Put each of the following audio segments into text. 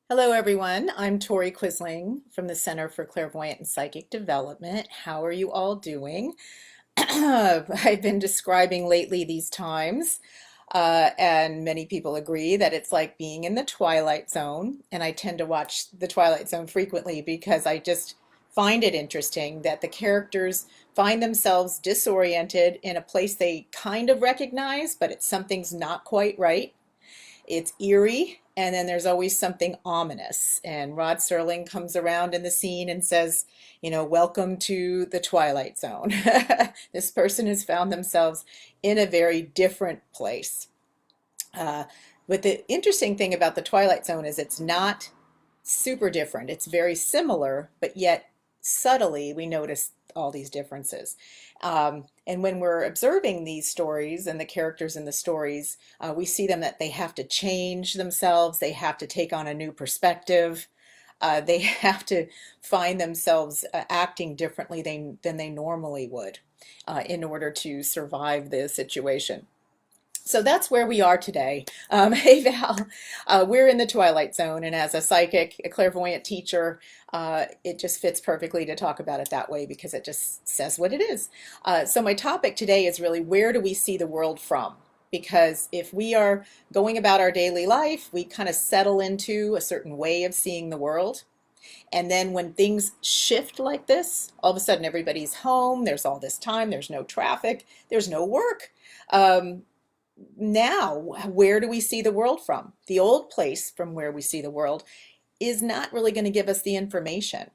Hello, everyone. I'm Tori Quisling from the Center for Clairvoyant and Psychic Development. How are you all doing? I've been describing lately these times, and many people agree that it's like being in the Twilight Zone. And I tend to watch the Twilight Zone frequently because I just find it interesting that the characters find themselves disoriented in a place they kind of recognize, but something's not quite right. It's eerie, and then there's always something ominous. And Rod Serling comes around in the scene and says, welcome to the Twilight Zone. This person has found themselves in a very different place. Uh, but the interesting thing about the Twilight Zone is it's not super different. It's very similar, but yet subtly we notice all these differences. And when we're observing these stories and the characters in the stories, we see them that they have to change themselves, they have to take on a new perspective. They have to find themselves acting differently than they normally would in order to survive the situation. So that's where we are today. Hey Val, we're in the Twilight Zone, and as a psychic, a clairvoyant teacher, it just fits perfectly to talk about it that way because it just says what it is. So my topic today is really, where do we see the world from? Because if we are going about our daily life, we kind of settle into a certain way of seeing the world. And then when things shift like this, all of a sudden everybody's home, there's all this time, there's no traffic, there's no work. Now, where do we see the world from? The old place from where we see the world is not really going to give us the information.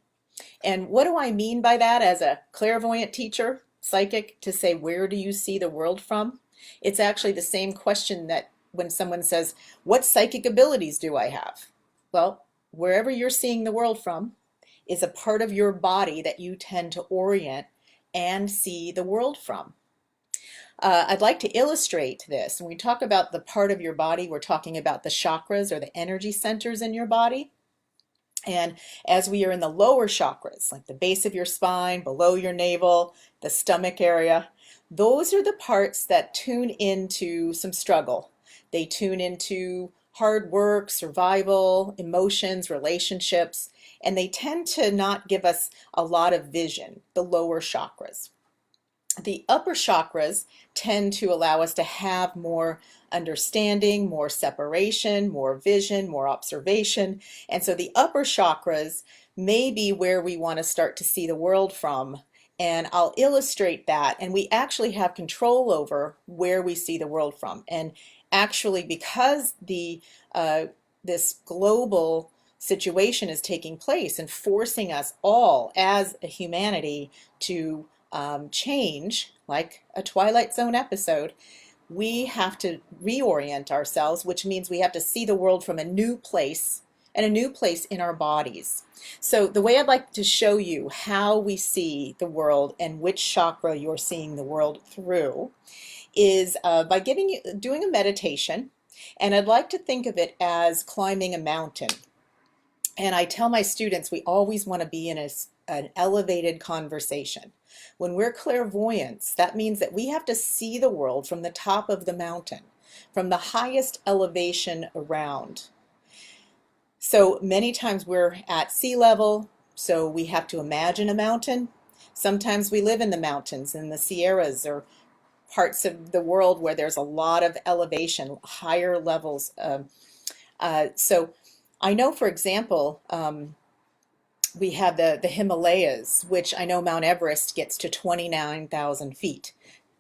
And what do I mean by that as a clairvoyant teacher, psychic, to say, where do you see the world from? It's actually the same question that when someone says, what psychic abilities do I have? Well, wherever you're seeing the world from is a part of your body that you tend to orient and see the world from. I'd like to illustrate this. When we talk about the part of your body, we're talking about the chakras or the energy centers in your body. And as we are in the lower chakras, like the base of your spine, below your navel, the stomach area, those are the parts that tune into some struggle. They tune into hard work, survival, emotions, relationships, and they tend to not give us a lot of vision, the lower chakras. The upper chakras tend to allow us to have more understanding, more separation, more vision, more observation. And so the upper chakras may be where we want to start to see the world from. And I'll illustrate that. And we actually have control over where we see the world from. And actually, because this global situation is taking place and forcing us all as a humanity to change, like a Twilight Zone episode, we have to reorient ourselves, which means we have to see the world from a new place and a new place in our bodies. So the way I'd like to show you how we see the world and which chakra you're seeing the world through is by doing a meditation. And I'd like to think of it as climbing a mountain. And I tell my students we always want to be in an elevated conversation. When we're clairvoyants, that means that we have to see the world from the top of the mountain, from the highest elevation around. So many times we're at sea level, so we have to imagine a mountain. Sometimes we live in the mountains, in the Sierras, or parts of the world where there's a lot of elevation, higher levels. So I know, for example, we have the Himalayas, which I know Mount Everest gets to 29,000 feet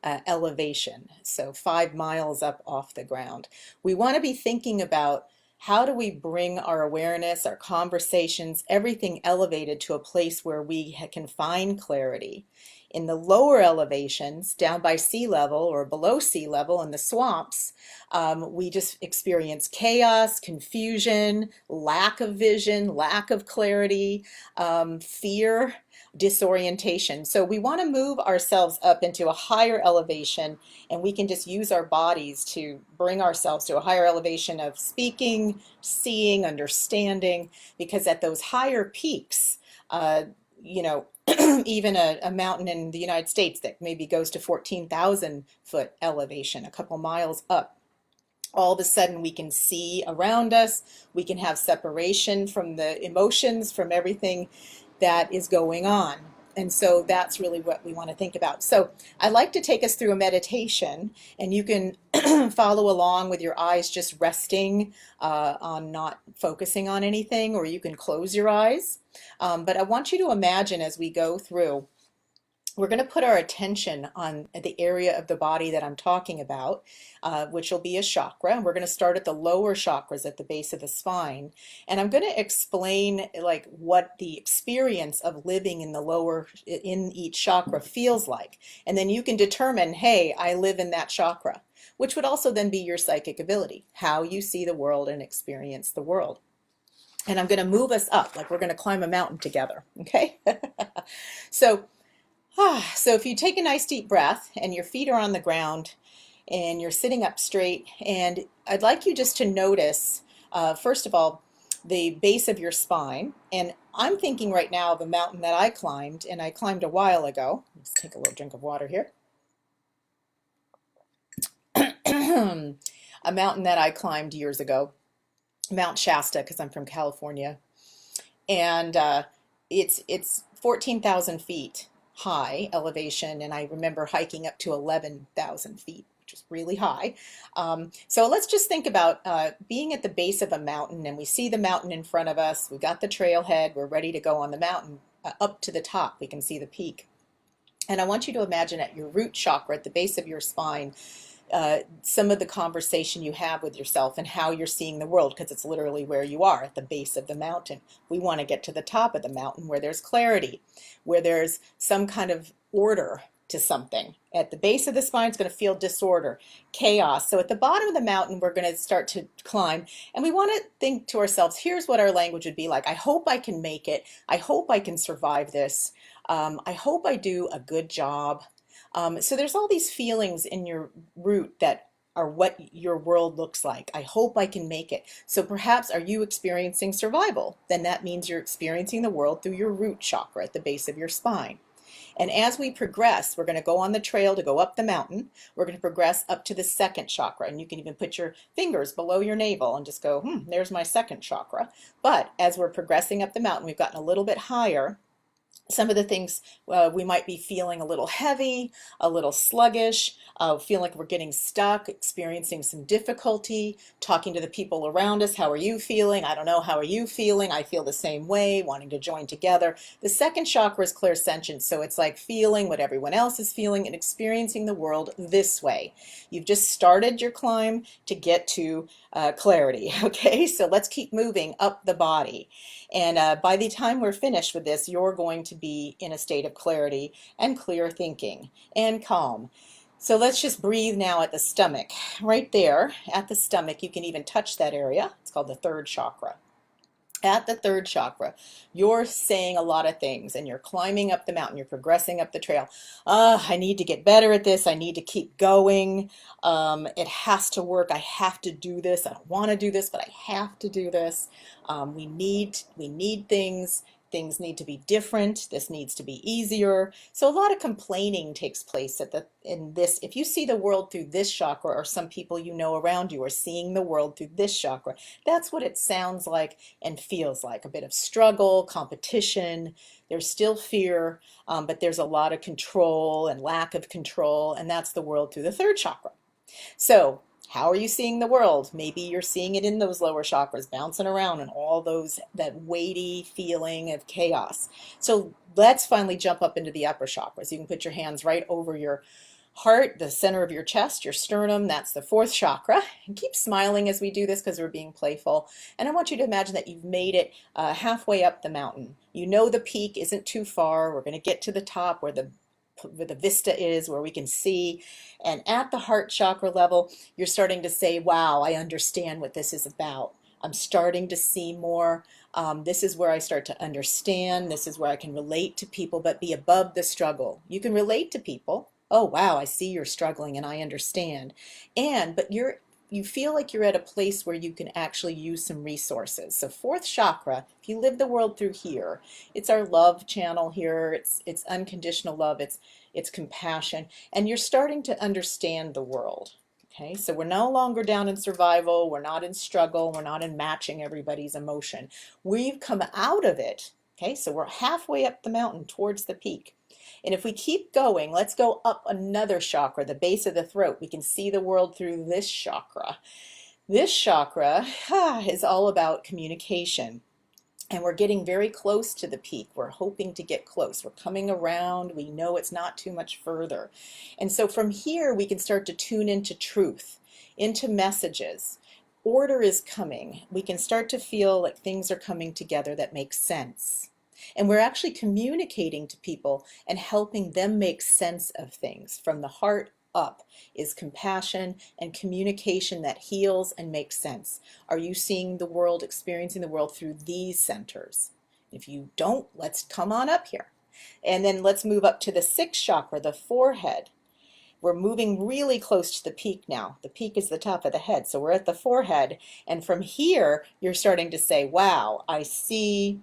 elevation, so 5 miles up off the ground. We want to be thinking about, how do we bring our awareness, our conversations, everything elevated to a place where we can find clarity. In the lower elevations, down by sea level or below sea level in the swamps, we just experience chaos, confusion, lack of vision, lack of clarity, fear, disorientation. So we want to move ourselves up into a higher elevation, and we can just use our bodies to bring ourselves to a higher elevation of speaking, seeing, understanding, because at those higher peaks, you know, even a mountain in the United States that maybe goes to 14,000 foot elevation, a couple miles up, all of a sudden we can see around us, we can have separation from the emotions, from everything that is going on. And so that's really what we want to think about. So I'd like to take us through a meditation, and you can follow along with your eyes just resting on not focusing on anything, or you can close your eyes. But I want you to imagine as we go through, we're going to put our attention on the area of the body that I'm talking about, which will be a chakra. And we're going to start at the lower chakras at the base of the spine. And I'm going to explain like what the experience of living in the lower, in each chakra feels like. And then you can determine, hey, I live in that chakra, which would also then be your psychic ability, how you see the world and experience the world. And I'm going to move us up, like we're going to climb a mountain together, okay? So so if you take a nice deep breath and your feet are on the ground and you're sitting up straight, and I'd like you just to notice, first of all, the base of your spine. And I'm thinking right now of a mountain that I climbed, and I climbed a while ago. Let's take a little drink of water here. A mountain that I climbed years ago, Mount Shasta, because I'm from California. And it's 14,000 feet high elevation, and I remember hiking up to 11,000 feet, which is really high. So let's just think about being at the base of a mountain, and we see the mountain in front of us. We've got the trailhead. We're ready to go on the mountain up to the top. We can see the peak. And I want you to imagine at your root chakra, at the base of your spine, some of the conversation you have with yourself and how you're seeing the world, because it's literally where you are at the base of the mountain. We want to get to the top of the mountain where there's clarity, where there's some kind of order to something. At the base of the spine, it's going to feel disorder, chaos. So at the bottom of the mountain, we're going to start to climb, and we want to think to ourselves, here's what our language would be like. I hope I can make it. I hope I can survive this. I hope I do a good job. So there's all these feelings in your root that are what your world looks like. I hope I can make it. So perhaps are you experiencing survival? Then that means you're experiencing the world through your root chakra at the base of your spine. And as we progress, we're going to go on the trail to go up the mountain. We're going to progress up to the second chakra. And you can even put your fingers below your navel and just go, there's my second chakra. But as we're progressing up the mountain, we've gotten a little bit higher. Some of the things we might be feeling a little heavy, a little sluggish, feeling like we're getting stuck, experiencing some difficulty, talking to the people around us. How are you feeling? I don't know. How are you feeling? I feel the same way, wanting to join together. The second chakra is clairsentient, so it's like feeling what everyone else is feeling and experiencing the world this way. You've just started your climb to get to clarity, okay? So let's keep moving up the body. And by the time we're finished with this, you're going to be in a state of clarity and clear thinking and calm. So let's just breathe now at the stomach. Right there at the stomach, you can even touch that area. It's called the third chakra. At the third chakra, you're saying a lot of things, and you're climbing up the mountain, you're progressing up the trail. I need to get better at this. I need to keep going. It has to work. I have to do this. I don't want to do this, but I have to do this. We need things. Things need to be different. This needs to be easier. So a lot of complaining takes place in this. If you see the world through this chakra, or some people you know around you are seeing the world through this chakra, that's what it sounds like and feels like. A bit of struggle, competition. There's still fear, but there's a lot of control and lack of control, and that's the world through the third chakra. So how are you seeing the world? Maybe you're seeing it in those lower chakras, bouncing around and all that weighty feeling of chaos. So let's finally jump up into the upper chakras. You can put your hands right over your heart, the center of your chest, your sternum. That's the fourth chakra. And keep smiling as we do this, because we're being playful. And I want you to imagine that you've made it halfway up the mountain. You know the peak isn't too far. We're going to get to the top where the vista is, where we can see. And at the heart chakra level, you're starting to say, wow, I understand what this is about. I'm starting to see more. This is where I start to understand. This is where I can relate to people, but be above the struggle. You can relate to people. Oh, wow, I see you're struggling and I understand. But you feel like you're at a place where you can actually use some resources. So fourth chakra, if you live the world through here, it's our love channel here. It's unconditional love. It's compassion. And you're starting to understand the world. Okay, so we're no longer down in survival, we're not in struggle, we're not in matching everybody's emotion. We've come out of it. Okay, so we're halfway up the mountain towards the peak. And if we keep going, let's go up another chakra, the base of the throat. We can see the world through this chakra. This chakra is all about communication. And we're getting very close to the peak. We're hoping to get close. We're coming around. We know it's not too much further. And so from here, we can start to tune into truth, into messages. Order is coming. We can start to feel like things are coming together that make sense. And we're actually communicating to people and helping them make sense of things from the heart up is compassion and communication that heals and makes sense. Are you seeing the world, experiencing the world through these centers? If you don't, let's come on up here. And then let's move up to the sixth chakra, the forehead. We're moving really close to the peak now. The peak is the top of the head, so we're at the forehead. And from here, you're starting to say, wow, I see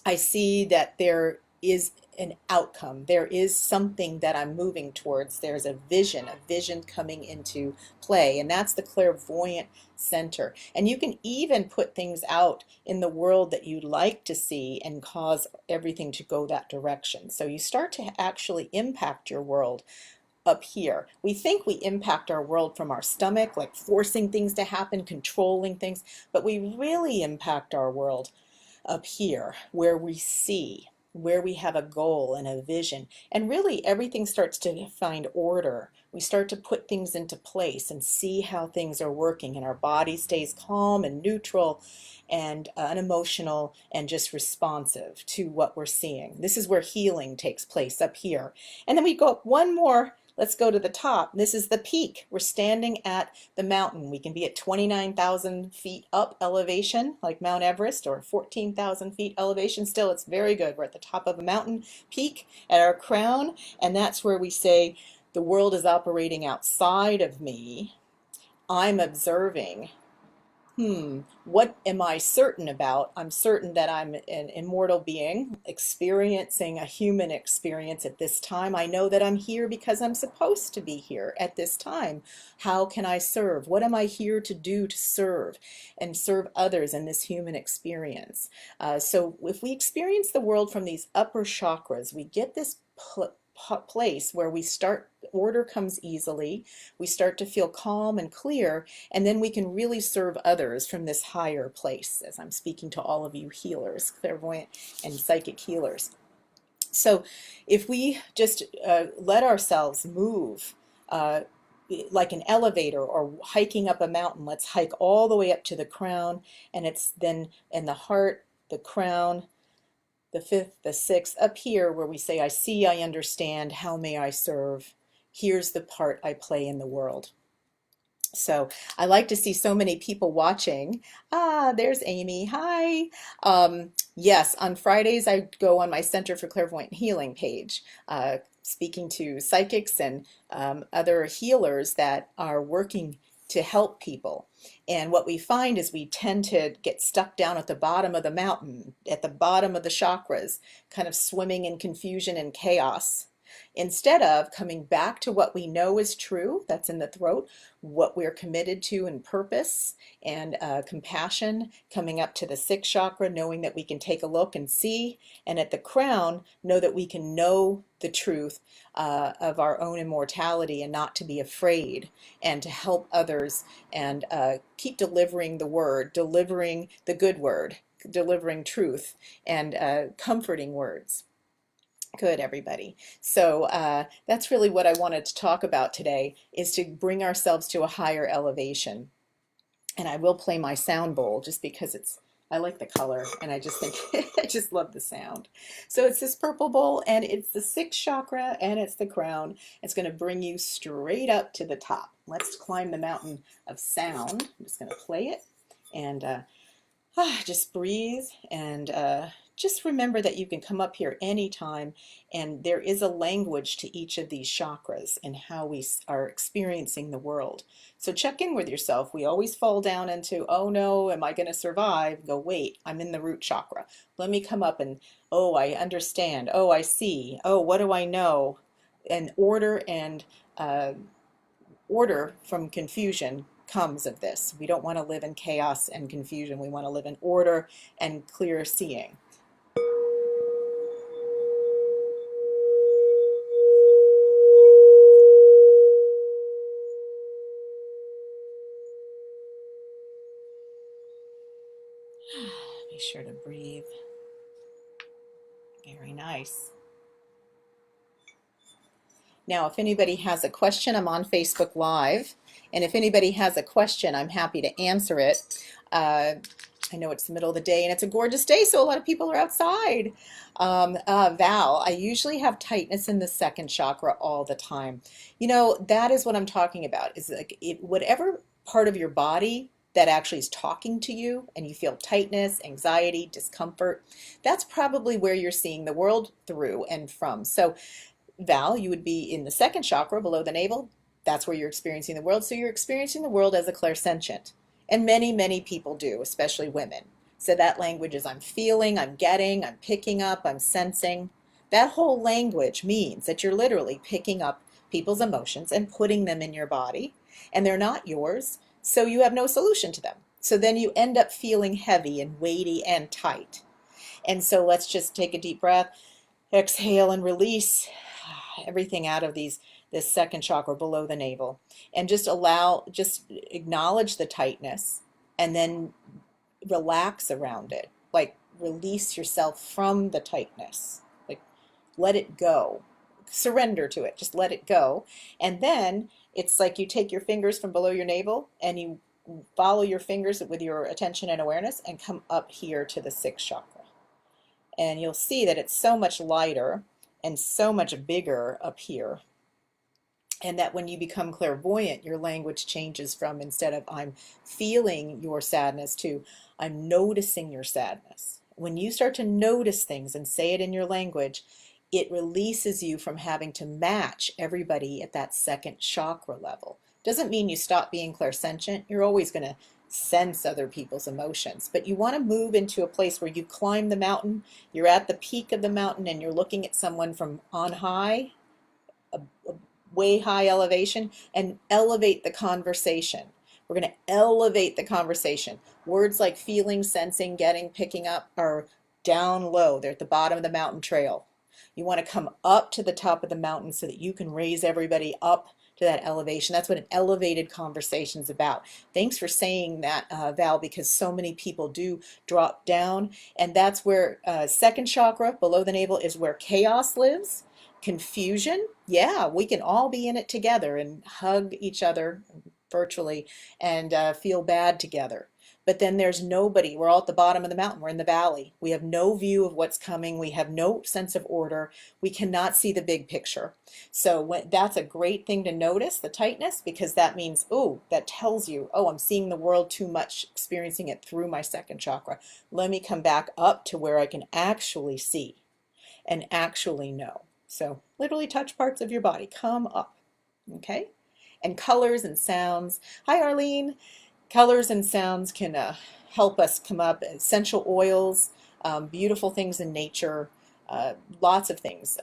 that there is an outcome. There is something that I'm moving towards. There's a vision coming into play, and that's the clairvoyant center. And you can even put things out in the world that you'd like to see and cause everything to go that direction. So you start to actually impact your world up here. We think we impact our world from our stomach, like forcing things to happen, controlling things, but we really impact our world up here where we see, where we have a goal and a vision, and really everything starts to find order. We start to put things into place and see how things are working, and our body stays calm and neutral and unemotional and just responsive to what we're seeing. This is where healing takes place up here. And then we go up one more. Let's go to the top. This is the peak. We're standing at the mountain. We can be at 29,000 feet up elevation, like Mount Everest, or 14,000 feet elevation. Still, it's very good. We're at the top of a mountain peak at our crown, and that's where we say, the world is operating outside of me. I'm observing. What am I certain about? I'm certain that I'm an immortal being experiencing a human experience at this time. I know that I'm here because I'm supposed to be here at this time. How can I serve? What am I here to do to serve and serve others in this human experience? So if we experience the world from these upper chakras, we get this place where we start, order comes easily, we start to feel calm and clear, and then we can really serve others from this higher place, as I'm speaking to all of you healers, clairvoyant and psychic healers. So if we just let ourselves move like an elevator or hiking up a mountain, let's hike all the way up to the crown, and it's then in the heart, the crown, the fifth, the sixth, up here where we say, I see, I understand, how may I serve? Here's the part I play in the world. So I like to see so many people watching. There's Amy. Hi. Yes, on Fridays I go on my Center for Clairvoyant Healing page, speaking to psychics and other healers that are working to help people. And what we find is we tend to get stuck down at the bottom of the mountain, at the bottom of the chakras, kind of swimming in confusion and chaos, instead of coming back to what we know is true, that's in the throat, what we're committed to in purpose and compassion, coming up to the sixth chakra, knowing that we can take a look and see, and at the crown, know that we can know the truth of our own immortality and not to be afraid, and to help others and keep delivering the word, delivering the good word, delivering truth and comforting words. Good, everybody. So that's really what I wanted to talk about today, is to bring ourselves to a higher elevation. And I will play my sound bowl just because I like the color and I just think, I just love the sound. So it's this purple bowl and it's the sixth chakra and it's the crown. It's going to bring you straight up to the top. Let's climb the mountain of sound. I'm just going to play it and just breathe and just remember that you can come up here anytime, and there is a language to each of these chakras and how we are experiencing the world. So check in with yourself. We always fall down into, oh no, am I going to survive? Go, wait, I'm in the root chakra. Let me come up and, oh, I understand. Oh, I see. Oh, what do I know? And order and order from confusion comes of this. We don't want to live in chaos and confusion. We want to live in order and clear seeing. Be sure to breathe. Very nice. Now, if anybody has a question, I'm on Facebook Live, and if anybody has a question, I'm happy to answer it. I know it's the middle of the day, and it's a gorgeous day, so a lot of people are outside. Val, I usually have tightness in the second chakra all the time. You know, that is what I'm talking about, is like whatever part of your body that actually is talking to you, and you feel tightness, anxiety, discomfort, that's probably where you're seeing the world through and from. So Val, you would be in the second chakra below the navel. That's where you're experiencing the world. So you're experiencing the world as a clairsentient. And many, many people do, especially women. So that language is I'm feeling, I'm getting, I'm picking up, I'm sensing. That whole language means that you're literally picking up people's emotions and putting them in your body. And they're not yours, so you have no solution to them. So then you end up feeling heavy and weighty and tight. And so let's just take a deep breath. Exhale and release everything out of this second chakra below the navel, and just acknowledge the tightness and then relax around it. Like release yourself from the tightness. Like let it go. Surrender to it. Just let it go. And then it's like you take your fingers from below your navel and you follow your fingers with your attention and awareness and come up here to the sixth chakra. And you'll see that it's so much lighter and so much bigger up here. And that when you become clairvoyant, your language changes from, instead of I'm feeling your sadness, to I'm noticing your sadness. When you start to notice things and say it in your language, it releases you from having to match everybody at that second chakra level. Doesn't mean you stop being clairsentient. You're always going to sense other people's emotions, but you want to move into a place where you climb the mountain, you're at the peak of the mountain, and you're looking at someone from on high, a way high elevation, and elevate the conversation. We're going to elevate the conversation. Words like feeling, sensing, getting, picking up are down low. They're at the bottom of the mountain trail. You want to come up to the top of the mountain so that you can raise everybody up to that elevation. That's what an elevated conversation is about. Thanks for saying that, Val, because so many people do drop down. And that's where second chakra below the navel is where chaos lives. Confusion, yeah, we can all be in it together and hug each other virtually and feel bad together. But then there's nobody. We're all at the bottom of the mountain. We're in the valley. We have no view of what's coming. We have no sense of order. We cannot see the big picture. So that's a great thing to notice, the tightness, because that means, oh, that tells you, oh, I'm seeing the world too much, experiencing it through my second chakra. Let me come back up to where I can actually see and actually know. So literally touch parts of your body. Come up. Okay? And colors and sounds. Hi, Arlene. Colors and sounds can help us come up. Essential oils, beautiful things in nature, lots of things.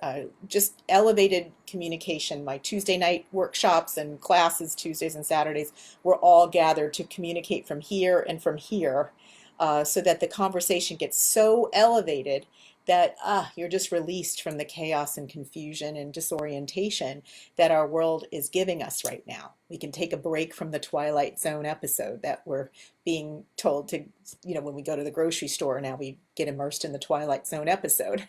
Just elevated communication. My Tuesday night workshops and classes, Tuesdays and Saturdays, we're all gathered to communicate from here and from here, so that the conversation gets so elevated that you're just released from the chaos and confusion and disorientation that our world is giving us right now. We can take a break from the Twilight Zone episode that we're being told to, when we go to the grocery store now, we get immersed in the Twilight Zone episode.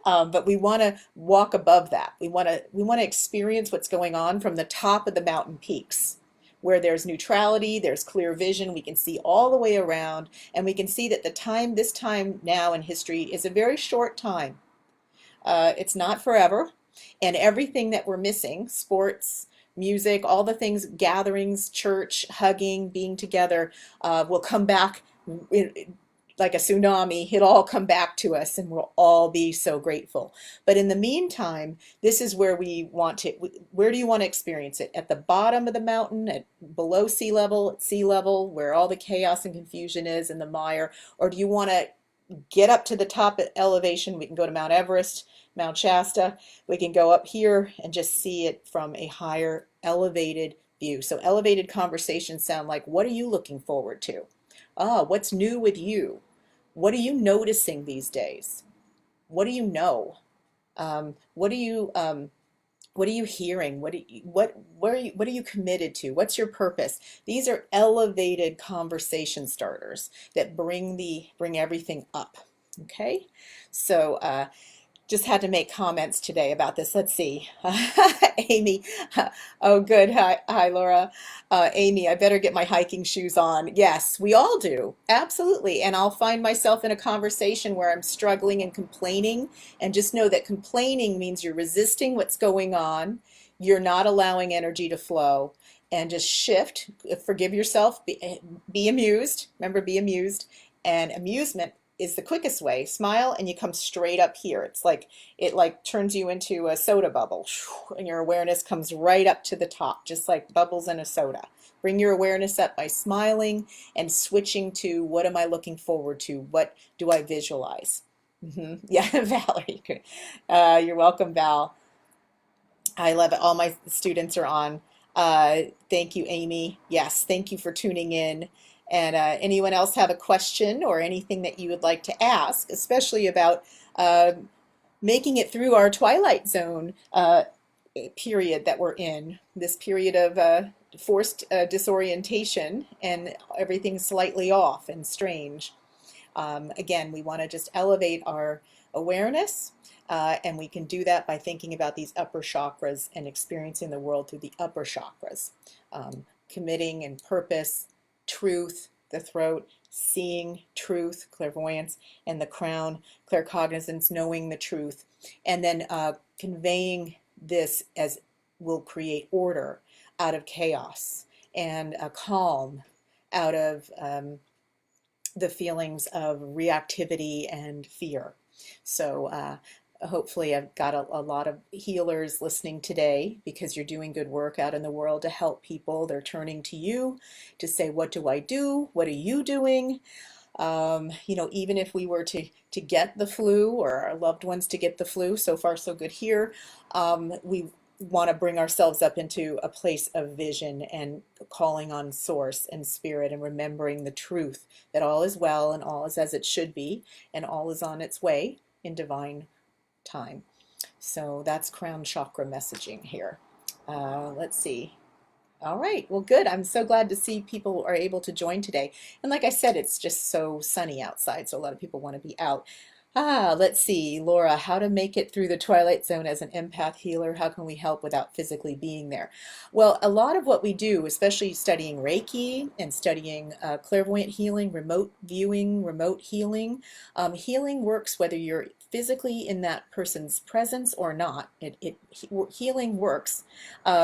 But we want to walk above that. We want to experience what's going on from the top of the mountain peaks, where there's neutrality, there's clear vision, we can see all the way around, and we can see that this time now in history is a very short time. It's not forever, and everything that we're missing, sports, music, all the things, gatherings, church, hugging, being together, will come back like a tsunami. It'll all come back to us and we'll all be so grateful. But in the meantime, this is where where do you want to experience it? At the bottom of the mountain, below sea level, where all the chaos and confusion is and the mire? Or do you want to get up to the top elevation? We can go to Mount Everest, Mount Shasta. We can go up here and just see it from a higher elevated view. So elevated conversations sound like, what are you looking forward to? Ah, what's new with you? What are you noticing these days? What do you know? What do you what are you hearing? What are you committed to? What's your purpose? These are elevated conversation starters that bring everything up. Okay, so just had to make comments today about this. Let's see. Amy, oh, good. Hi, Laura. Amy, I better get my hiking shoes on. Yes, we all do. Absolutely. And I'll find myself in a conversation where I'm struggling and complaining. And just know that complaining means you're resisting what's going on. You're not allowing energy to flow. And just shift, forgive yourself, be amused. Remember, be amused. And amusement is the quickest way. Smile and you come straight up here. It's like it like turns you into a soda bubble, and your awareness comes right up to the top, just like bubbles in a soda. Bring your awareness up by smiling and switching to, what am I looking forward to? What do I visualize? Yeah, Valerie. You're welcome, Val. I love it. All my students are on. Thank you, Amy. Yes, thank you for tuning in. And anyone else have a question or anything that you would like to ask, especially about uh, making it through our twilight zone period that we're in, this period of forced disorientation and everything slightly off and strange. Again, we want to just elevate our awareness, and we can do that by thinking about these upper chakras and experiencing the world through the upper chakras. Committing and purpose, truth, the throat, seeing truth, clairvoyance, and the crown, claircognizance, knowing the truth, and then conveying this as will create order out of chaos and a calm out of the feelings of reactivity and fear. So hopefully I've got a lot of healers listening today, because you're doing good work out in the world to help people. They're turning to you to say, what do I do? What are you doing? Even if we were to get the flu, or our loved ones to get the flu, so far so good here, we want to bring ourselves up into a place of vision and calling on source and spirit and remembering the truth that all is well and all is as it should be and all is on its way in divine time. So that's crown chakra messaging here. Let's see. All right, well, good. I'm so glad to see people are able to join today. And like I said, it's just so sunny outside, so a lot of people want to be out. Let's see, Laura, how to make it through the twilight zone as an empath healer? How can we help without physically being there? Well, a lot of what we do, especially studying Reiki and studying clairvoyant healing, remote viewing, remote healing, healing works whether you're physically in that person's presence or not. Healing works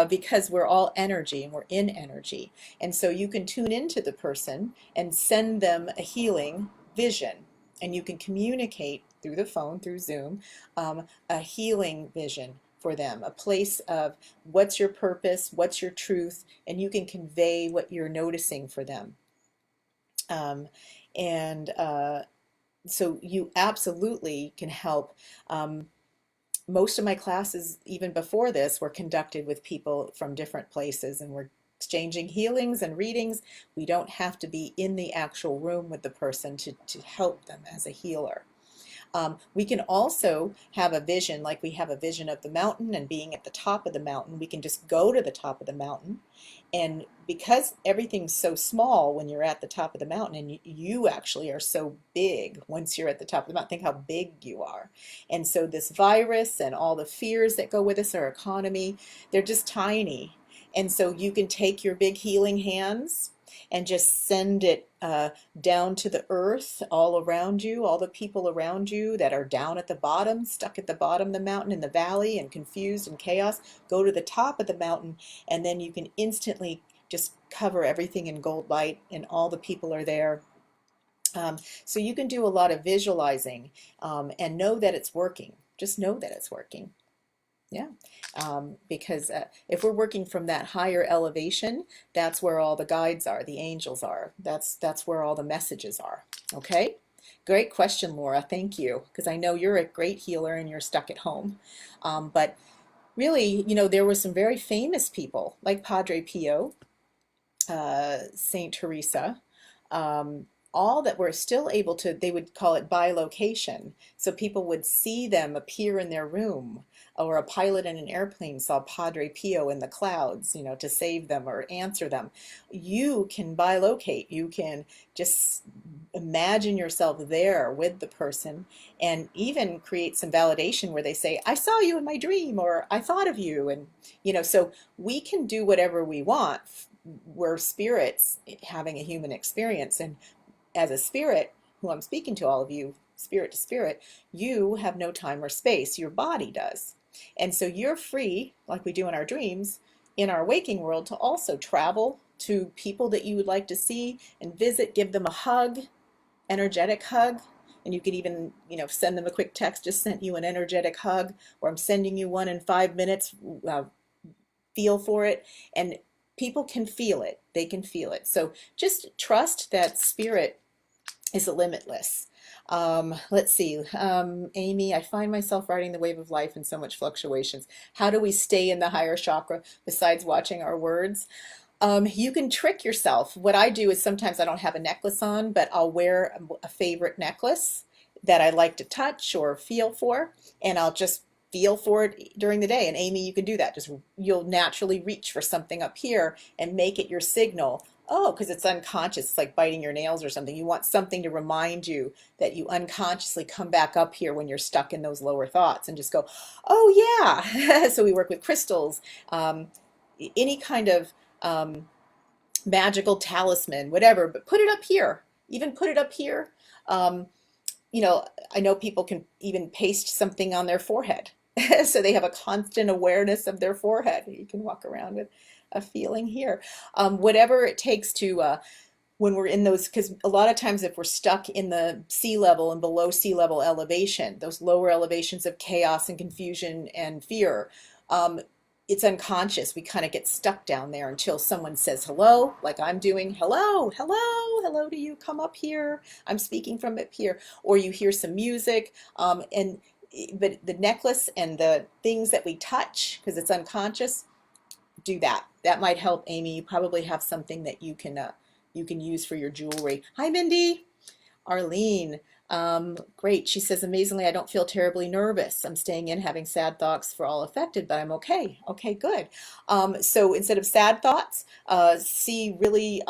because we're all energy and we're in energy. And so you can tune into the person and send them a healing vision, and you can communicate through the phone, through Zoom, a healing vision for them, a place of what's your purpose, what's your truth, and you can convey what you're noticing for them. And so you absolutely can help. Most of my classes, even before this, were conducted with people from different places, and we're exchanging healings and readings. We don't have to be in the actual room with the person to help them as a healer. We can also have a vision, like we have a vision of the mountain and being at the top of the mountain. We can just go to the top of the mountain. And because everything's so small when you're at the top of the mountain, and you actually are so big once you're at the top of the mountain, think how big you are. And so this virus and all the fears that go with us, our economy, they're just tiny. And so you can take your big healing hands and just send it down to the earth, all around you, all the people around you that are down at the bottom, stuck at the bottom of the mountain in the valley and confused and chaos. Go to the top of the mountain, and then you can instantly just cover everything in gold light, and all the people are there. So you can do a lot of visualizing and know that it's working. Just know that it's working. Yeah, because if we're working from that higher elevation, that's where all the guides are, the angels are. That's where all the messages are. Okay, great question, Laura. Thank you, because I know you're a great healer and you're stuck at home. But really, there were some very famous people like Padre Pio, Saint Teresa, um, all that were still able to, they would call it bilocation. So people would see them appear in their room, or a pilot in an airplane saw Padre Pio in the clouds, to save them or answer them. You can bilocate. You can just imagine yourself there with the person and even create some validation where they say, I saw you in my dream, or I thought of you. And, so we can do whatever we want. We're spirits having a human experience. And as a spirit, who I'm speaking to all of you, spirit to spirit, you have no time or space. Your body does. And so you're free, like we do in our dreams, in our waking world, to also travel to people that you would like to see and visit, give them a hug, energetic hug. And you could even, send them a quick text, just sent you an energetic hug, or I'm sending you one in 5 minutes. Feel for it. And people can feel it. They can feel it. So just trust that spirit is limitless. Let's see. Amy, I find myself riding the wave of life in so much fluctuations. How do we stay in the higher chakra besides watching our words? You can trick yourself. What I do is sometimes I don't have a necklace on, but I'll wear a favorite necklace that I like to touch or feel for, and I'll just feel for it during the day. And Amy, you can do that. Just you'll naturally reach for something up here and make it your signal. Oh, because it's unconscious. It's like biting your nails or something. You want something to remind you that you unconsciously come back up here when you're stuck in those lower thoughts and just go, oh yeah. So we work with crystals, any kind of magical talisman, whatever, but put it up here. Even put it up here. Um, I know people can even paste something on their forehead. So they have a constant awareness of their forehead. You can walk around with a feeling here. Whatever it takes to, when we're in those, because a lot of times if we're stuck in the sea level and below sea level elevation, those lower elevations of chaos and confusion and fear, it's unconscious. We kind of get stuck down there until someone says hello, like I'm doing. Hello, hello, hello to you. Come up here. I'm speaking from up here. Or you hear some music. But the necklace and the things that we touch, because it's unconscious, do that. That might help, Amy. You probably have something that you can use for your jewelry. Hi, Mindy. Arlene, great. She says, amazingly, I don't feel terribly nervous. I'm staying in, having sad thoughts for all affected, but I'm okay. Okay, good. So instead of sad thoughts, see really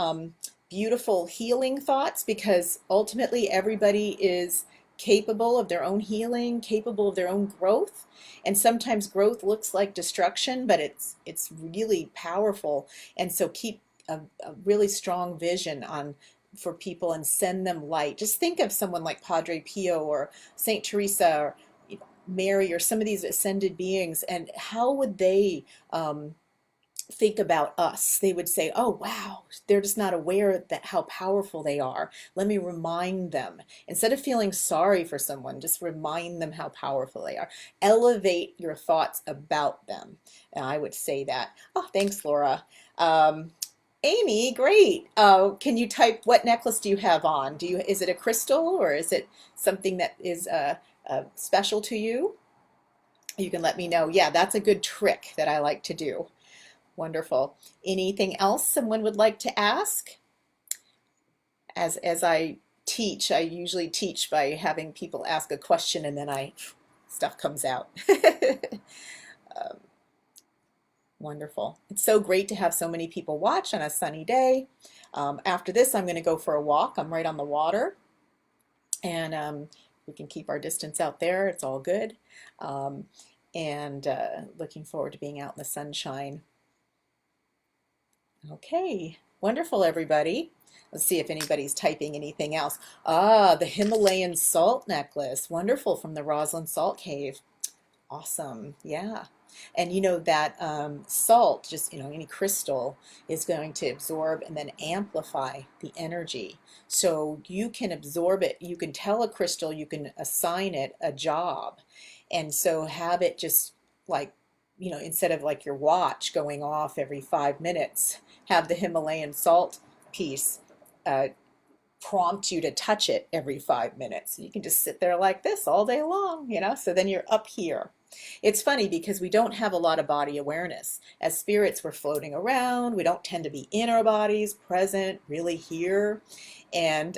beautiful healing thoughts, because ultimately everybody is capable of their own healing, capable of their own growth. And sometimes growth looks like destruction, but it's really powerful. And so keep a really strong vision on for people and send them light. Just think of someone like Padre Pio or Saint Teresa or Mary or some of these ascended beings, and how would they think about us? They would say, oh wow, they're just not aware that how powerful they are. Let me remind them. Instead of feeling sorry for someone, just remind them how powerful they are. Elevate your thoughts about them. And I would say that. Oh, thanks, Laura. Amy, great. Can you type, what necklace do you have on? Is it a crystal, or is it something that is special to you? You can let me know. Yeah, that's a good trick that I like to do. Wonderful. Anything else someone would like to ask? As I teach, I usually teach by having people ask a question, and then stuff comes out. Um, Wonderful. It's so great to have so many people watch on a sunny day. After this, I'm going to go for a walk. I'm right on the water, and we can keep our distance out there. It's all good. Um, and looking forward to being out in the sunshine. Okay, wonderful, everybody. Let's see if anybody's typing anything else. Ah, the Himalayan salt necklace. Wonderful, from the Roslyn Salt Cave. Awesome. Yeah. And that salt, just, any crystal is going to absorb and then amplify the energy. So you can absorb it. You can tell a crystal, you can assign it a job. And so have it just like, instead of like your watch going off every 5 minutes, have the Himalayan salt piece prompt you to touch it every 5 minutes. You can just sit there like this all day long, so then you're up here. It's funny because we don't have a lot of body awareness. As spirits, we're floating around. We don't tend to be in our bodies, present, really here. And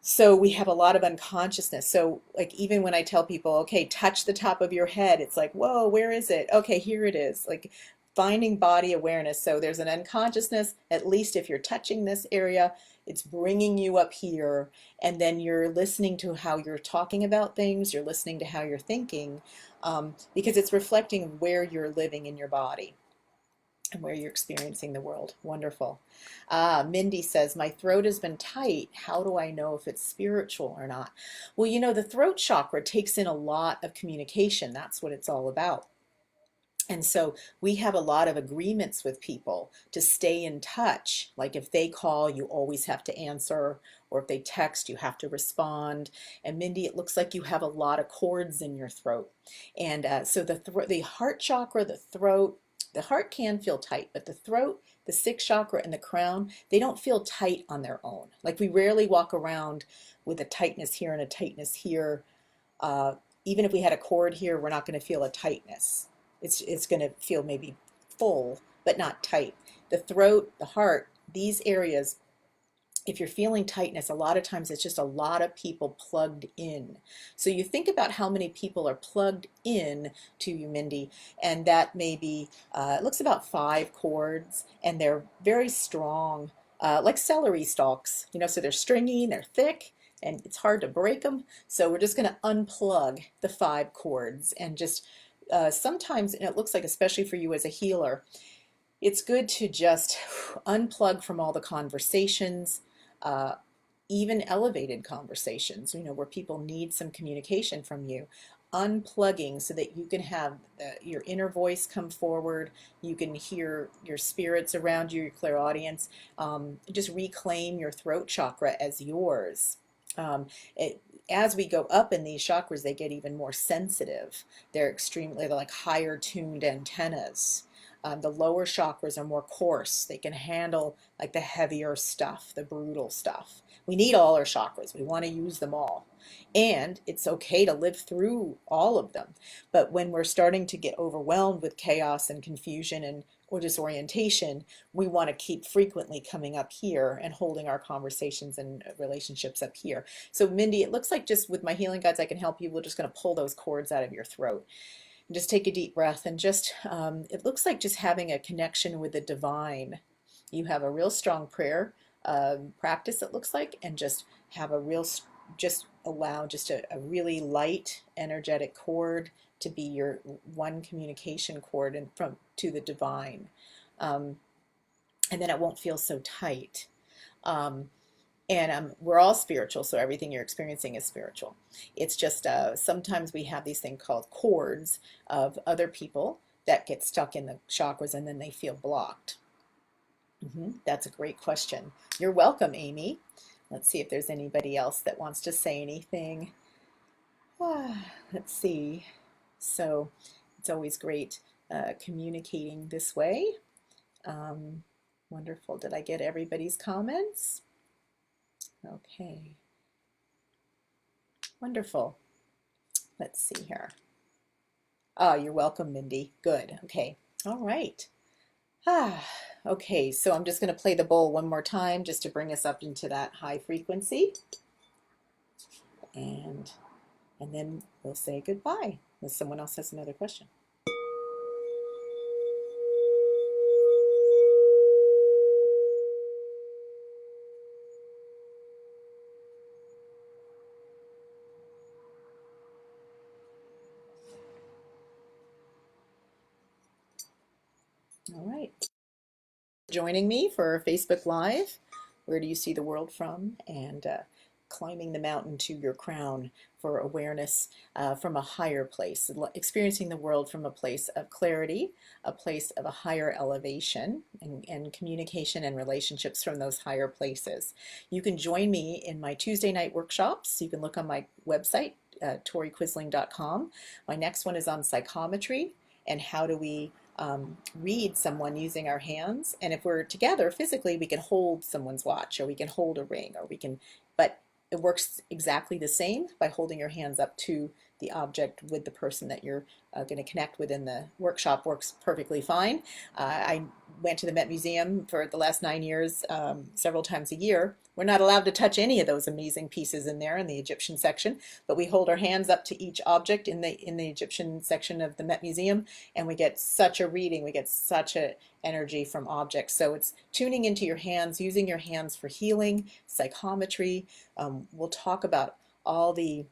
so we have a lot of unconsciousness. So like even when I tell people, okay, touch the top of your head, it's like, whoa, where is it? Okay, here it is. Like finding body awareness. So there's an unconsciousness, at least if you're touching this area, it's bringing you up here. And then you're listening to how you're talking about things, you're listening to how you're thinking, because it's reflecting where you're living in your body and where you're experiencing the world. Wonderful. Mindy says, my throat has been tight. How do I know if it's spiritual or not? Well, you know, the throat chakra takes in a lot of communication. That's what it's all about. And so we have a lot of agreements with people to stay in touch. Like if they call, you always have to answer, or if they text, you have to respond. And Mindy, it looks like you have a lot of cords in your throat. And so the heart chakra, the throat, the heart can feel tight, but the throat, the sixth chakra, and the crown, they don't feel tight on their own. Like we rarely walk around with a tightness here and a tightness here. Even if we had a cord here, we're not going to feel a tightness. It's going to feel maybe full, but not tight. The throat, the heart, these areas, if you're feeling tightness, a lot of times it's just a lot of people plugged in. So you think about how many people are plugged in to you, Mindy, and that may be, it looks about 5 cords, and they're very strong, like celery stalks, you know, so they're stringy, they're thick, and it's hard to break them. So we're just going to unplug the 5 cords and just sometimes, and it looks like especially for you as a healer, it's good to just unplug from all the conversations, uh, even elevated conversations, you know, where people need some communication from you. Unplugging so that you can have your inner voice come forward, you can hear your spirits around you, your clairaudience, just reclaim your throat chakra as yours. Um, it, as we go up in these chakras, they get even more sensitive. They're like higher tuned antennas. The lower chakras are more coarse. They can handle like the heavier stuff, the brutal stuff. We need all our chakras. We want to use them all. And it's okay to live through all of them. But when we're starting to get overwhelmed with chaos and confusion and or disorientation, we want to keep frequently coming up here and holding our conversations and relationships up here. So Mindy, it looks like just with my healing guides, I can help you. We're just going to pull those cords out of your throat. And just take a deep breath and just, it looks like just having a connection with the divine. You have a real strong prayer practice, it looks like, and just have a real, just allow just a really light, energetic cord to be your one communication cord and from to the divine. And then it won't feel so tight. And we're all spiritual, so everything you're experiencing is spiritual. It's just sometimes we have these things called cords of other people that get stuck in the chakras and then they feel blocked. That's a great question. You're welcome, Amy. Let's see if there's anybody else that wants to say anything. Let's see. So it's always great communicating this way. Wonderful. Did I get everybody's comments? Okay. Wonderful. Let's see here. Oh, you're welcome, Mindy. Good. Okay. All right. Okay, so I'm just going to play the bowl one more time just to bring us up into that high frequency. And then we'll say goodbye unless someone else has another question. All right. Joining me for Facebook Live, Where Do You See the World From? And climbing the mountain to your crown for awareness from a higher place, experiencing the world from a place of clarity, a place of a higher elevation, and communication and relationships from those higher places. You can join me in my Tuesday night workshops. You can look on my website, toriquisling.com. My next one is on psychometry and how do we read someone using our hands. And if we're together physically, we can hold someone's watch or we can hold a ring or we can, but it works exactly the same by holding your hands up to the object with the person that you're going to connect with in the workshop works perfectly fine. I went to the Met Museum for the last 9 years, several times a year. We're not allowed to touch any of those amazing pieces in there in the Egyptian section, but we hold our hands up to each object in the Egyptian section of the Met Museum, and we get such a reading. We get such a energy from objects. So it's tuning into your hands, using your hands for healing, psychometry. We'll talk about all the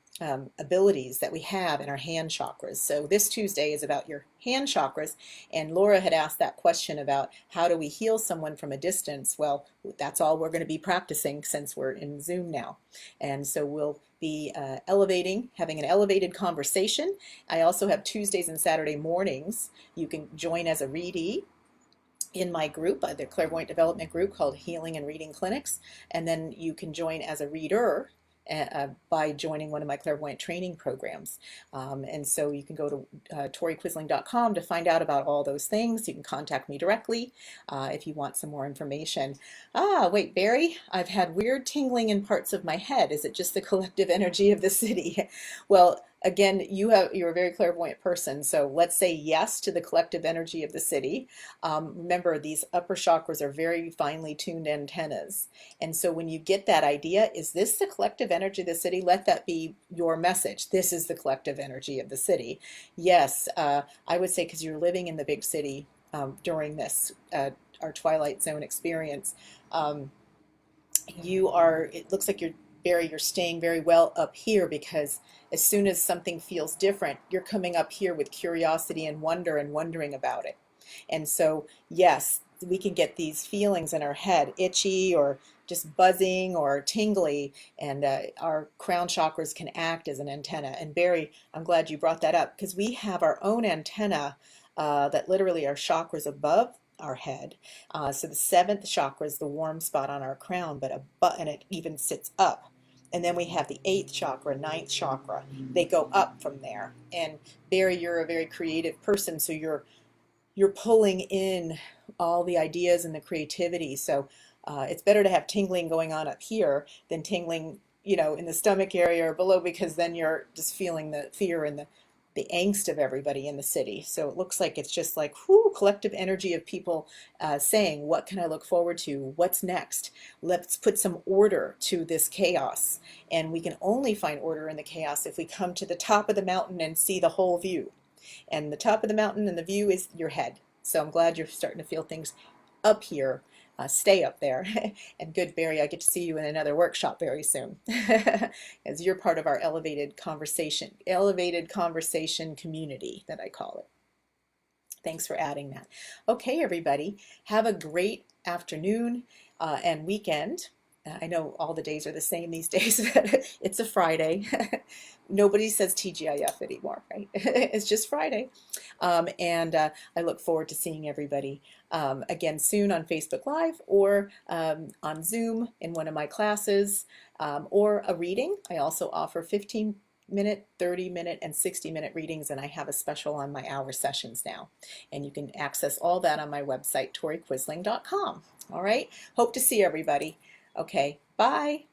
abilities that we have in our hand chakras. So this Tuesday is about your hand chakras, and Laura had asked that question about how do we heal someone from a distance. Well, that's all we're going to be practicing since we're in Zoom now, and so we'll be having an elevated conversation. I also have Tuesdays and Saturday mornings. You can join as a readee in my group, the Clairvoyant Development Group called Healing and Reading Clinics, and then you can join as a reader by joining one of my clairvoyant training programs. And so you can go to toriquisling.com to find out about all those things. You can contact me directly if you want some more information. Wait, Barry, I've had weird tingling in parts of my head. Is it just the collective energy of the city? Well, again, you're a very clairvoyant person, so let's say yes to the collective energy of the city. Remember, these upper chakras are very finely tuned antennas, and so when you get that idea, is this the collective energy of the city? Let that be your message. This is the collective energy of the city. Yes, I would say, because you're living in the big city during this our Twilight Zone experience, it looks like you're staying very well up here, because as soon as something feels different, you're coming up here with curiosity and wonder and wondering about it. And so, yes, we can get these feelings in our head, itchy or just buzzing or tingly, and our crown chakras can act as an antenna. And Barry, I'm glad you brought that up, because we have our own antenna that literally are chakras above our head. So the seventh chakra is the warm spot on our crown, and it even sits up. And then we have the eighth chakra, ninth chakra. They go up from there. And Barry, you're a very creative person, so you're pulling in all the ideas and the creativity. So it's better to have tingling going on up here than tingling, in the stomach area or below, because then you're just feeling the fear and the angst of everybody in the city. So it looks like it's just like, whoo, collective energy of people saying, what can I look forward to? What's next? Let's put some order to this chaos. And we can only find order in the chaos if we come to the top of the mountain and see the whole view. And the top of the mountain and the view is your head. So I'm glad you're starting to feel things up here. Stay up there. And good, Barry, I get to see you in another workshop very soon, as you're part of our elevated conversation community, that I call it. Thanks for adding that. Okay, everybody, have a great afternoon and weekend. I know all the days are the same these days, but it's a Friday. Nobody says TGIF anymore, right? It's just Friday. And I look forward to seeing everybody again soon on Facebook Live, or on Zoom in one of my classes, or a reading. I also offer 15-minute, 30-minute, and 60-minute readings, and I have a special on my hour sessions now. And you can access all that on my website, toriquisling.com. All right? Hope to see everybody. Okay, bye.